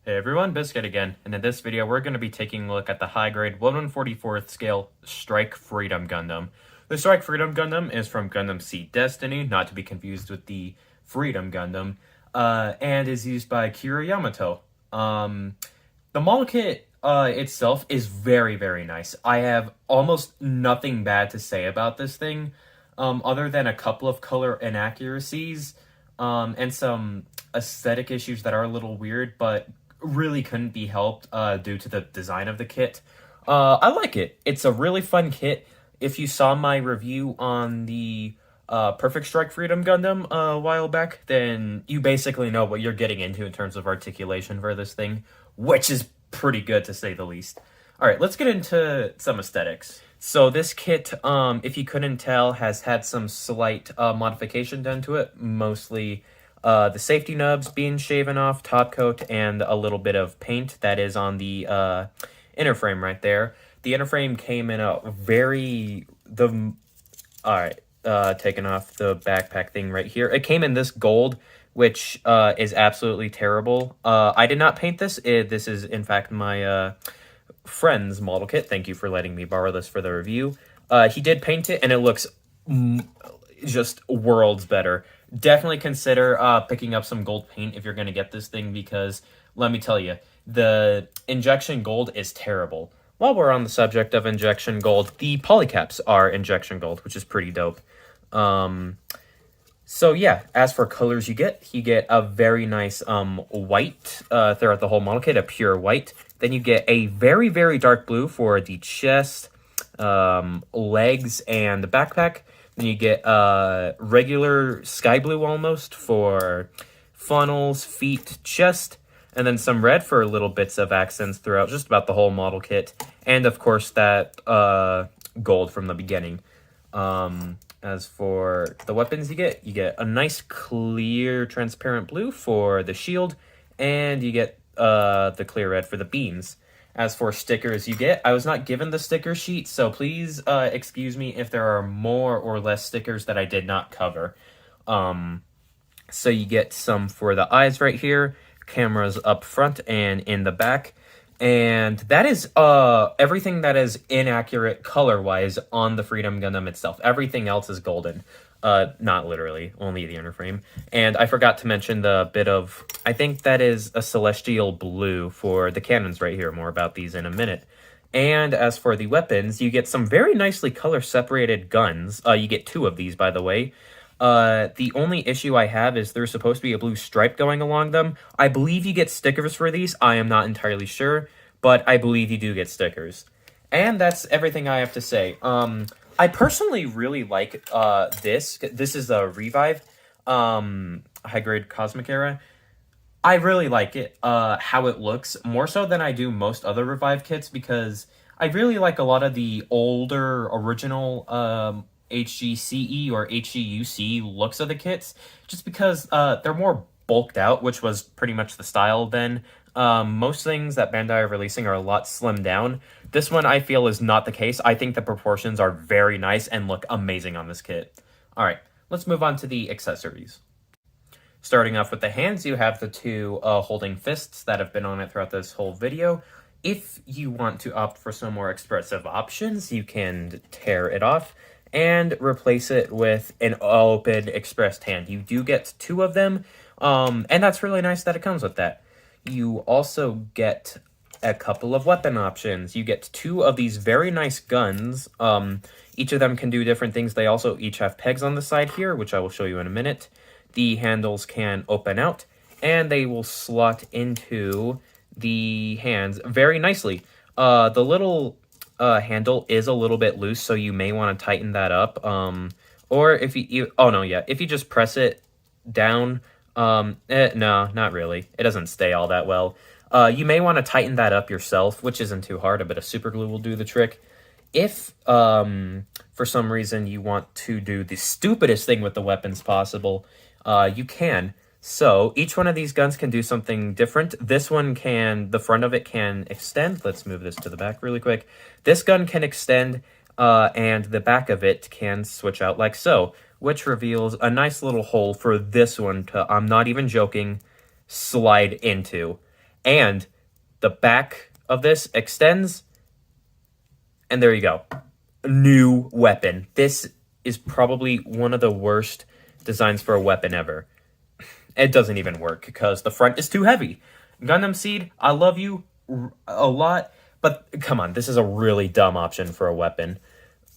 Hey everyone, Biscuit again, and in this video we're going to be taking a look at the high-grade 1/144th scale Strike Freedom Gundam. The Strike Freedom Gundam is from Gundam Seed Destiny, not to be confused with the Freedom Gundam, and is used by Kira Yamato. The model kit itself is very, very nice. I have almost nothing bad to say about this thing, other than a couple of color inaccuracies, and some aesthetic issues that are a little weird, but really couldn't be helped due to the design of the kit. I like it. It's a really fun kit. If you saw my review on the Perfect Strike Freedom Gundam a while back, then you basically know what you're getting into in terms of articulation for this thing, which is pretty good to say the least. All right, let's get into some aesthetics. So this kit, if you couldn't tell, has had some slight modification done to it, mostly the safety nubs being shaven off, top coat, and a little bit of paint that is on the inner frame right there. The inner frame came in a taking off the backpack thing right here. It came in this gold, which is absolutely terrible. I did not paint this. This is, in fact, my friend's model kit. Thank you for letting me borrow this for the review. He did paint it, and it looks just worlds better. Definitely consider picking up some gold paint if you're going to get this thing, because let me tell you, the injection gold is terrible. While we're on the subject of injection gold, the polycaps are injection gold, which is pretty dope. So yeah, as for colors you get a very nice white throughout the whole model kit, a pure white. Then you get a very, very dark blue for the chest, legs, and the backpack. Then you get regular sky blue almost for funnels, feet, chest, and then some red for little bits of accents throughout just about the whole model kit. And of course that gold from the beginning. As for the weapons you get a nice clear transparent blue for the shield, and you get the clear red for the beams. As for stickers I was not given the sticker sheet, so please excuse me if there are more or less stickers that I did not cover. So you get some for the eyes right here, cameras up front and in the back, and that is everything that is inaccurate color-wise on the Freedom Gundam itself. Everything else is golden. Not literally, only the inner frame. And I forgot to mention the bit of, I think that is a celestial blue for the cannons right here. More about these in a minute. And as for the weapons, you get some very nicely color-separated guns. You get two of these, by the way. The only issue I have is there's supposed to be a blue stripe going along them. I believe you get stickers for these. I am not entirely sure, but I believe you do get stickers. And that's everything I have to say. I personally really like this. This is a Revive, high-grade Cosmic Era. I really like it, how it looks, more so than I do most other Revive kits, because I really like a lot of the older, original HGCE or HGUC looks of the kits, just because they're more bulked out, which was pretty much the style then. Most things that Bandai are releasing are a lot slimmed down. This one I feel is not the case. I think the proportions are very nice and look amazing on this kit. Alright, let's move on to the accessories. Starting off with the hands, you have the two holding fists that have been on it throughout this whole video. If you want to opt for some more expressive options, you can tear it off and replace it with an open expressed hand. You do get two of them, and that's really nice that it comes with that. You also get a couple of weapon options. You get two of these very nice guns. Each of them can do different things. They also each have pegs on the side here, which I will show you in a minute. The handles can open out, and they will slot into the hands very nicely. The little handle is a little bit loose, so you may want to tighten that up. Or if if you just press it down, no, not really. It doesn't stay all that well. You may want to tighten that up yourself, which isn't too hard. A bit of super glue will do the trick. If, for some reason you want to do the stupidest thing with the weapons possible, you can. So, each one of these guns can do something different. This one can, the front of it can extend. Let's move this to the back really quick. This gun can extend, and the back of it can switch out like so, which reveals a nice little hole for this one to, I'm not even joking, slide into. And the back of this extends, and there you go. New weapon. This is probably one of the worst designs for a weapon ever. It doesn't even work because the front is too heavy. Gundam Seed, I love you a lot, but come on, this is a really dumb option for a weapon.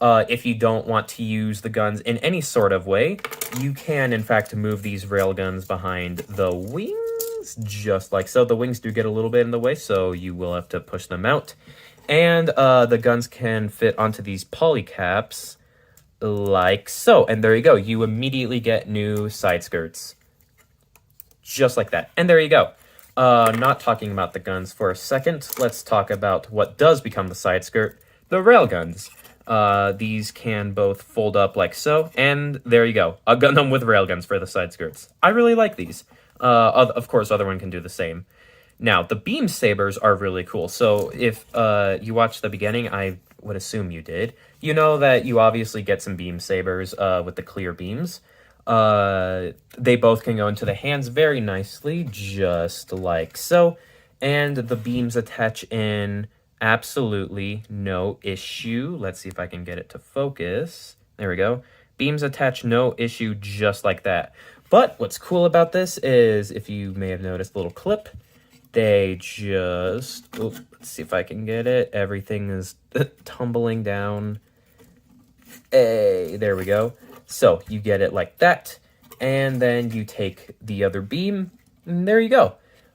If you don't want to use the guns in any sort of way, you can, in fact, move these railguns behind the wings, just like so. The wings do get a little bit in the way, so you will have to push them out. And the guns can fit onto these polycaps, like so. And there you go. You immediately get new side skirts. Just like that. And there you go. Not talking about the guns for a second, let's talk about what does become the side skirt, the railguns. These can both fold up like so, and there you go. A Gundam with railguns for the side skirts. I really like these. Of course, other one can do the same. Now, the beam sabers are really cool. So if you watched the beginning, I would assume you did. You know that you obviously get some beam sabers with the clear beams. They both can go into the hands very nicely, just like so. And the beams attach in absolutely no issue. Let's see if I can get it to focus. There we go. Beams attach no issue, just like that. But what's cool about this is, if you may have noticed the little clip, they just... Oh, let's see if I can get it. Everything is tumbling down. Hey, there we go. So you get it like that, and then you take the other beam, and there you go.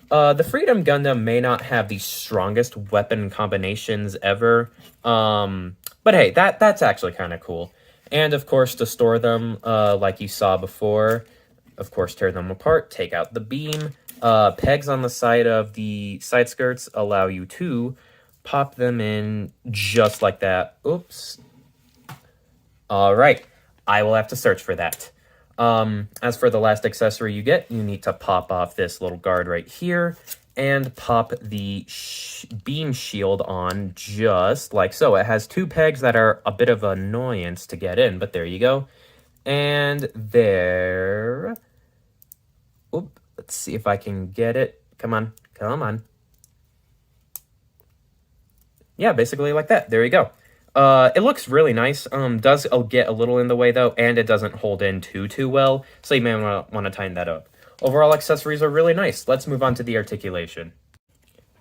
The Freedom Gundam may not have the strongest weapon combinations ever, but hey, that's actually kind of cool. And of course, to store them, like you saw before, of course, tear them apart, take out the beam. Pegs on the side of the side skirts allow you to pop them in just like that. Oops. All right. I will have to search for that. As for the last accessory you get, you need to pop off this little guard right here and pop the beam shield on just like so. It has two pegs that are a bit of an annoyance to get in, but there you go. And there... Oop, let's see if I can get it. Come on, come on. Yeah, basically like that. There you go. It looks really nice. Does get a little in the way though, and it doesn't hold in too well, so you may want to tighten that up. Overall accessories are really nice. Let's move on to the articulation.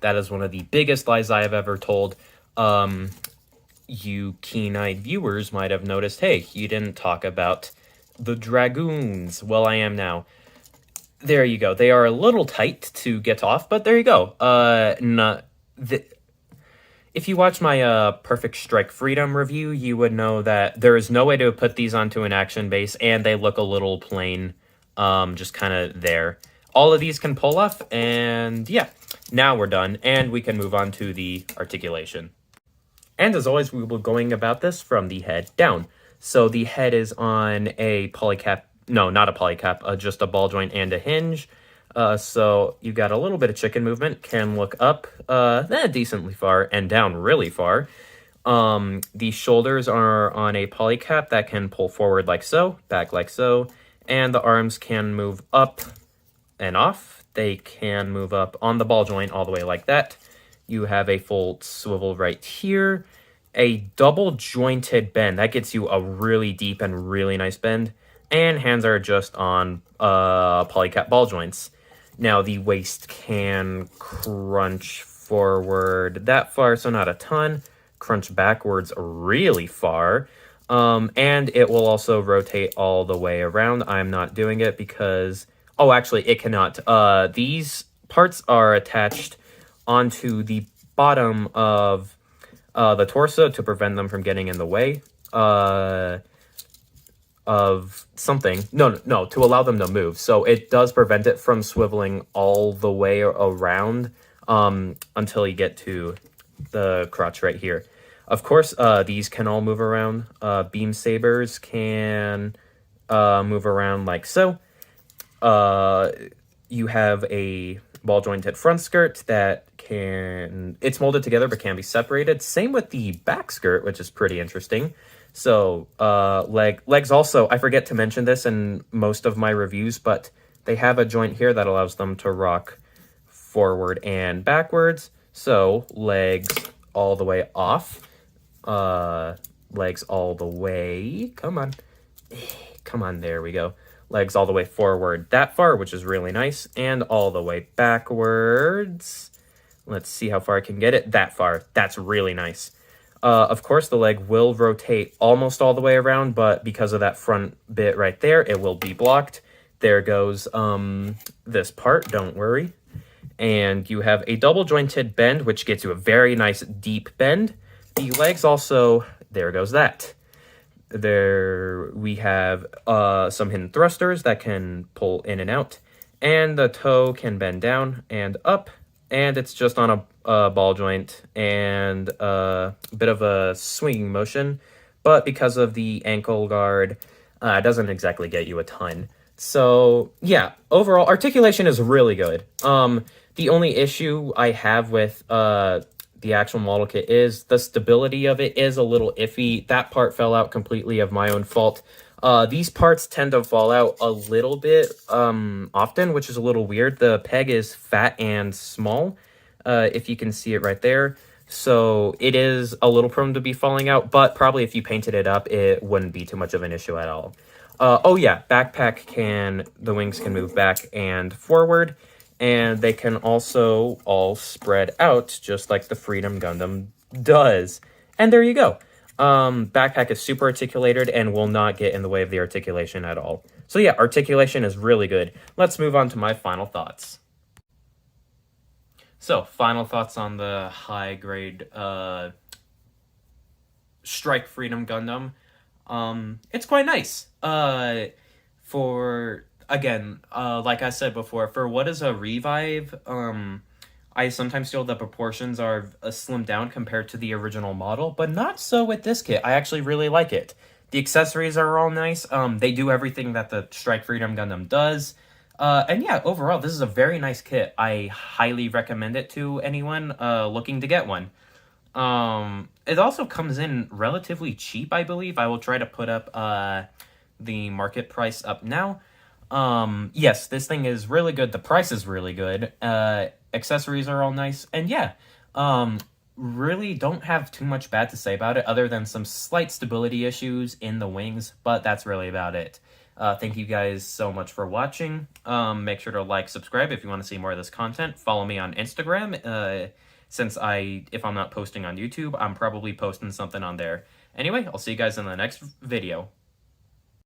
That is one of the biggest lies I have ever told. You keen-eyed viewers might have noticed, hey, you didn't talk about the Dragoons. Well, I am now. There you go. They are a little tight to get off, but there you go. If you watch my Perfect Strike Freedom review, you would know that there is no way to put these onto an action base, and they look a little plain, just kind of there. All of these can pull off, and yeah, now we're done, and we can move on to the articulation. And as always, we will be going about this from the head down. So the head is on a polycap, no, not a polycap, just a ball joint and a hinge. So you got a little bit of chicken movement, can look up decently far and down really far. The shoulders are on a polycap that can pull forward like so, back like so, and the arms can move up and off. They can move up on the ball joint all the way like that. You have a full swivel right here, a double jointed bend. That gets you a really deep and really nice bend, and hands are just on polycap ball joints. Now, the waist can crunch forward that far, so not a ton. Crunch backwards really far. And it will also rotate all the way around. I'm not doing it because... Oh, actually, it cannot. These parts are attached onto the bottom of the torso to prevent them from getting in the way of something. No, to allow them to move. So it does prevent it from swiveling all the way around until you get to the crotch right here. Of course, these can all move around. Beam sabers can move around like so. You have a ball jointed front skirt that can... It's molded together but can be separated. Same with the back skirt, which is pretty interesting. So, legs also, I forget to mention this in most of my reviews, but they have a joint here that allows them to rock forward and backwards. So legs all the way off, legs all the way, come on, there we go. Legs all the way forward that far, which is really nice, and all the way backwards. Let's see how far I can get it. That far. That's really nice. Of course, the leg will rotate almost all the way around, but because of that front bit right there, it will be blocked. There goes this part, don't worry. And you have a double jointed bend, which gets you a very nice deep bend. The legs also, there goes that. There we have some hidden thrusters that can pull in and out. And the toe can bend down and up. And it's just on a ball joint and a bit of a swinging motion. But because of the ankle guard, it doesn't exactly get you a ton. So, yeah, overall, articulation is really good. The only issue I have with the actual model kit is the stability of it is a little iffy. That part fell out completely of my own fault. These parts tend to fall out a little bit often, which is a little weird. The peg is fat and small, if you can see it right there. So it is a little prone to be falling out, but probably if you painted it up, it wouldn't be too much of an issue at all. Oh yeah, the wings can move back and forward, and they can also all spread out just like the Freedom Gundam does. And there you go. Backpack is super articulated and will not get in the way of the articulation at all. So yeah, articulation is really good. Let's move on to my final thoughts. So, final thoughts on the high-grade Strike Freedom Gundam. It's quite nice. Like I said before, for what is a revive, I sometimes feel the proportions are slimmed down compared to the original model, but not so with this kit. I actually really like it. The accessories are all nice. They do everything that the Strike Freedom Gundam does. And yeah, overall, this is a very nice kit. I highly recommend it to anyone looking to get one. It also comes in relatively cheap, I believe. I will try to put up the market price up now. Yes, this thing is really good. The price is really good. Accessories are all nice. And yeah, really don't have too much bad to say about it other than some slight stability issues in the wings, but that's really about it. Thank you guys so much for watching. Make sure to like, subscribe if you want to see more of this content. Follow me on Instagram. Since if I'm not posting on YouTube, I'm probably posting something on there. Anyway, I'll see you guys in the next video.